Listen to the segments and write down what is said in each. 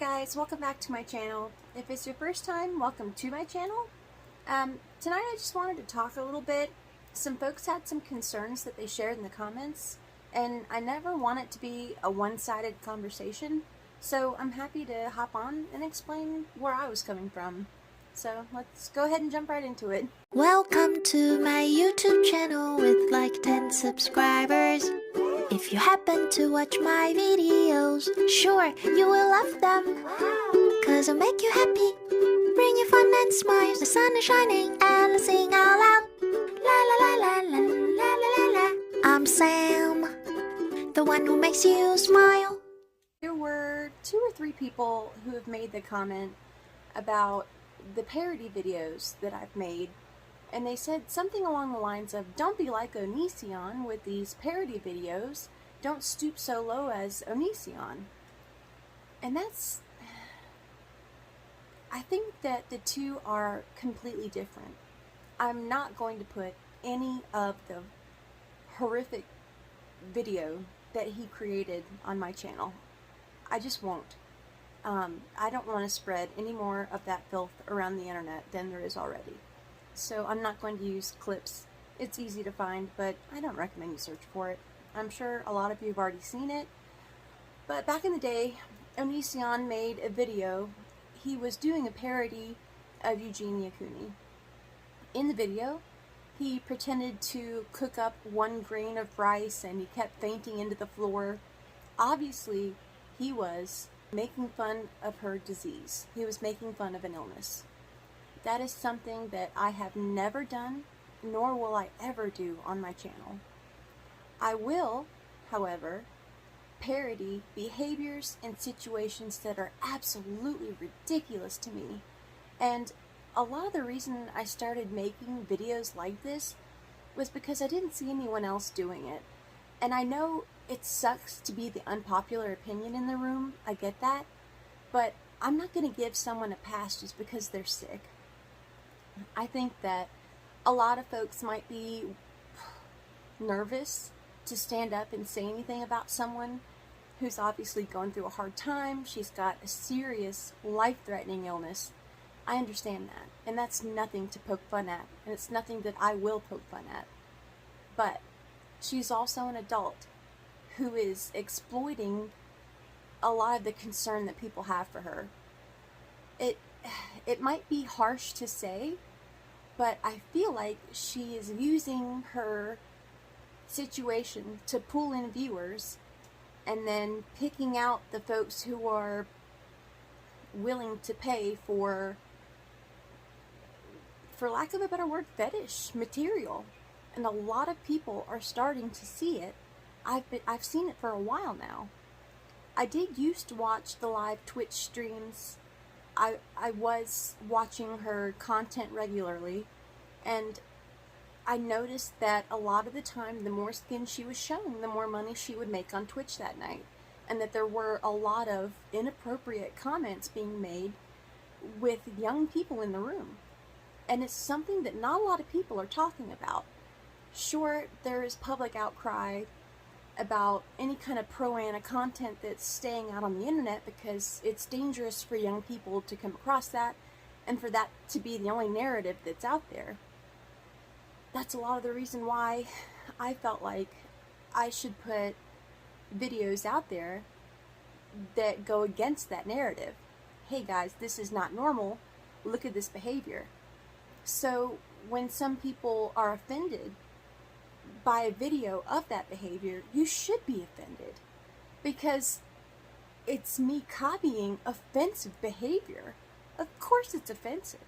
guys, welcome back to my channel. If it's your first time, welcome to my channel. Tonight I just wanted to talk a little bit. Some folks had some concerns that they shared in the comments, and I never want it to be a one-sided conversation, so I'm happy to hop on and explain where I was coming from. So let's go ahead and jump right into it. Welcome to my YouTube channel with like 10 subscribers. If you happen to watch my videos, sure, you will love them. Cause I'll make you happy, bring you fun and smiles. The sun is shining and I'll sing out loud. La la la la la la la la la. I'm Sam, the one who makes you smile. There were 2 or 3 people who have made the comment about the parody videos that I've made, and they said something along the lines of, don't be like Onision with these parody videos, don't stoop so low as Onision. And I think that the two are completely different. I'm not going to put any of the horrific video that he created on my channel. I just won't. I don't want to spread any more of that filth around the internet than there is already. So I'm not going to use clips. It's easy to find, but I don't recommend you search for it. I'm sure a lot of you have already seen it. But back in the day, Onision made a video. He was doing a parody of Eugenia Cooney. In the video, he pretended to cook up 1 grain of rice and he kept fainting into the floor. Obviously, he was making fun of her disease. He was making fun of an illness. That is something that I have never done, nor will I ever do on my channel. I will, however, parody behaviors and situations that are absolutely ridiculous to me. And a lot of the reason I started making videos like this was because I didn't see anyone else doing it. And I know it sucks to be the unpopular opinion in the room, I get that, but I'm not going to give someone a pass just because they're sick. I think that a lot of folks might be nervous to stand up and say anything about someone who's obviously going through a hard time. She's got a serious, life-threatening illness. I understand that, and that's nothing to poke fun at, and it's nothing that I will poke fun at. But she's also an adult who is exploiting a lot of the concern that people have for her. It might be harsh to say, but I feel like she is using her situation to pull in viewers and then picking out the folks who are willing to pay for lack of a better word, fetish material. And a lot of people are starting to see it. I've seen it for a while now. I did used to watch the live Twitch streams. I was watching her content regularly, and I noticed that a lot of the time, the more skin she was showing, the more money she would make on Twitch that night. And that there were a lot of inappropriate comments being made with young people in the room. And it's something that not a lot of people are talking about. Sure, there is public outcry about any kind of pro-ana content that's staying out on the internet because it's dangerous for young people to come across that and for that to be the only narrative that's out there. That's a lot of the reason why I felt like I should put videos out there that go against that narrative. Hey guys, this is not normal. Look at this behavior. So when some people are offended by a video of that behavior, you should be offended because it's me copying offensive behavior. Of course it's offensive.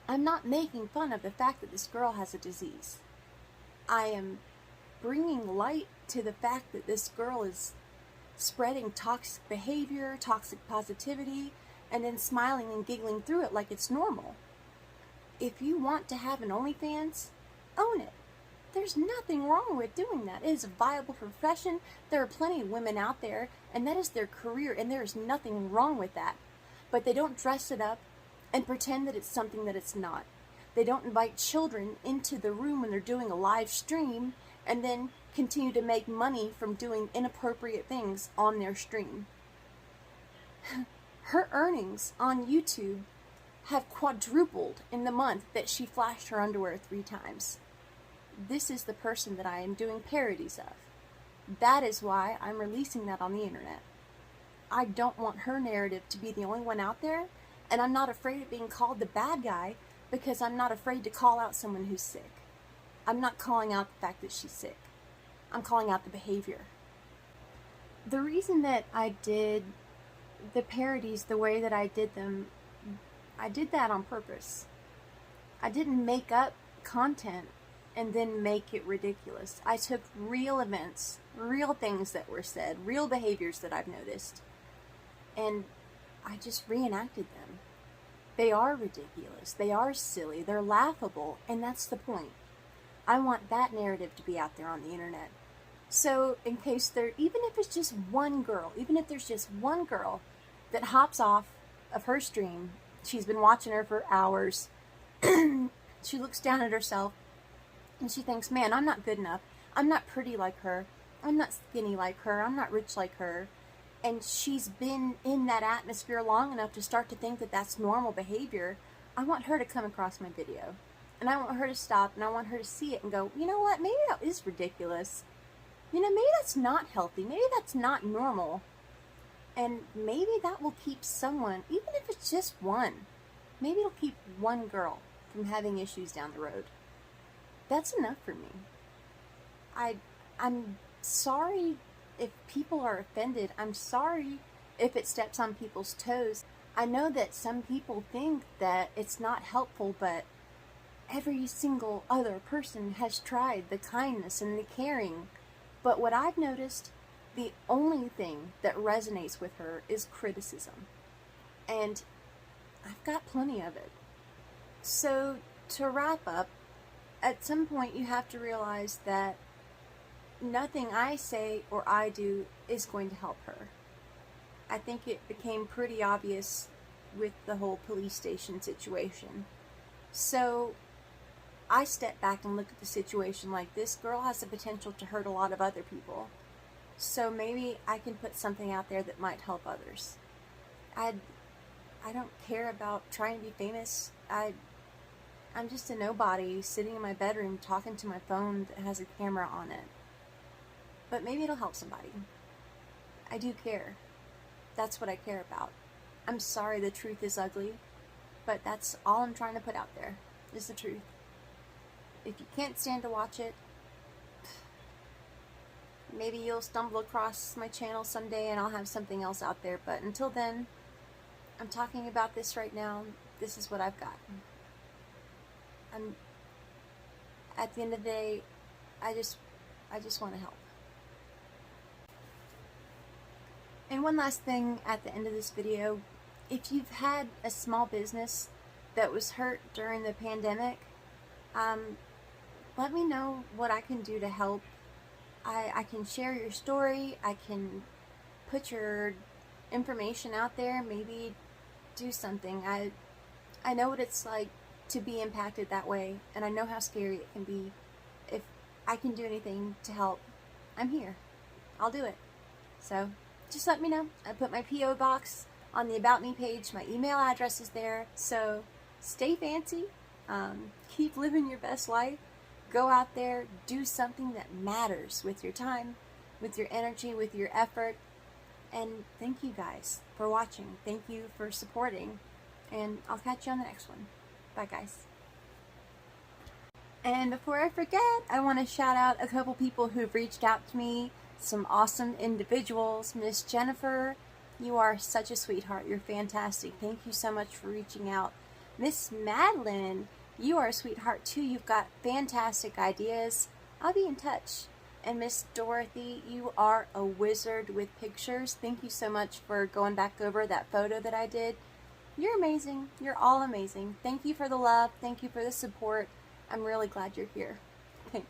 I'm not making fun of the fact that this girl has a disease. I am bringing light to the fact that this girl is spreading toxic behavior, toxic positivity, and then smiling and giggling through it like it's normal. If you want to have an OnlyFans, own it. There's nothing wrong with doing that. It is a viable profession. There are plenty of women out there, and that is their career, and there is nothing wrong with that. But they don't dress it up and pretend that it's something that it's not. They don't invite children into the room when they're doing a live stream and then continue to make money from doing inappropriate things on their stream. Her earnings on YouTube have quadrupled in the month that she flashed her underwear 3 times. This is the person that I am doing parodies of. That is why I'm releasing that on the internet. I don't want her narrative to be the only one out there, and I'm not afraid of being called the bad guy because I'm not afraid to call out someone who's sick. I'm not calling out the fact that she's sick. I'm calling out the behavior. The reason that I did the parodies the way that I did them, I did that on purpose. I didn't make up content and then make it ridiculous. I took real events, real things that were said, real behaviors that I've noticed, and I just reenacted them. They are ridiculous, they are silly, they're laughable, and that's the point. I want that narrative to be out there on the internet. So in case there, even if it's just one girl, even if there's just one girl that hops off of her stream, she's been watching her for hours, she looks down at herself and she thinks, man, I'm not good enough, I'm not pretty like her, I'm not skinny like her, I'm not rich like her, and she's been in that atmosphere long enough to start to think that that's normal behavior. I want her to come across my video, and I want her to stop, and I want her to see it and go, you know what, maybe that is ridiculous. You know, maybe that's not healthy. Maybe that's not normal. And maybe that will keep someone, even if it's just one, maybe it'll keep one girl from having issues down the road. That's enough for me. I'm sorry if people are offended. I'm sorry if it steps on people's toes. I know that some people think that it's not helpful, but every single other person has tried the kindness and the caring. But what I've noticed, the only thing that resonates with her is criticism. And I've got plenty of it. So to wrap up, at some point you have to realize that nothing I say or I do is going to help her. I think it became pretty obvious with the whole police station situation. So I step back and look at the situation like, this girl has the potential to hurt a lot of other people. So maybe I can put something out there that might help others. I don't care about trying to be famous. I'm just a nobody sitting in my bedroom talking to my phone that has a camera on it. But maybe it'll help somebody. I do care. That's what I care about. I'm sorry the truth is ugly, but that's all I'm trying to put out there, is the truth. If you can't stand to watch it, maybe you'll stumble across my channel someday and I'll have something else out there. But until then, I'm talking about this right now. This is what I've got. At the end of the day, I just want to help. And one last thing at the end of this video, if you've had a small business that was hurt during the pandemic, let me know what I can do to help. I can share your story, I can put your information out there, maybe do something. I know what it's like to be impacted that way, and I know how scary it can be. If I can do anything to help, I'm here. I'll do it. So just let me know. I put my P.O Box on the About Me page. My email address is there. So stay fancy. Keep living your best life. Go out there. Do something that matters with your time, with your energy, with your effort. And thank you guys for watching. Thank you for supporting. And I'll catch you on the next one. Bye, guys. And before I forget, I want to shout out a couple people who've reached out to me. Some awesome individuals. Miss Jennifer, you are such a sweetheart. You're fantastic. Thank you so much for reaching out. Miss Madeline, you are a sweetheart too. You've got fantastic ideas. I'll be in touch. And Miss Dorothy, you are a wizard with pictures. Thank you so much for going back over that photo that I did. You're amazing. You're all amazing. Thank you for the love. Thank you for the support. I'm really glad you're here. Thanks.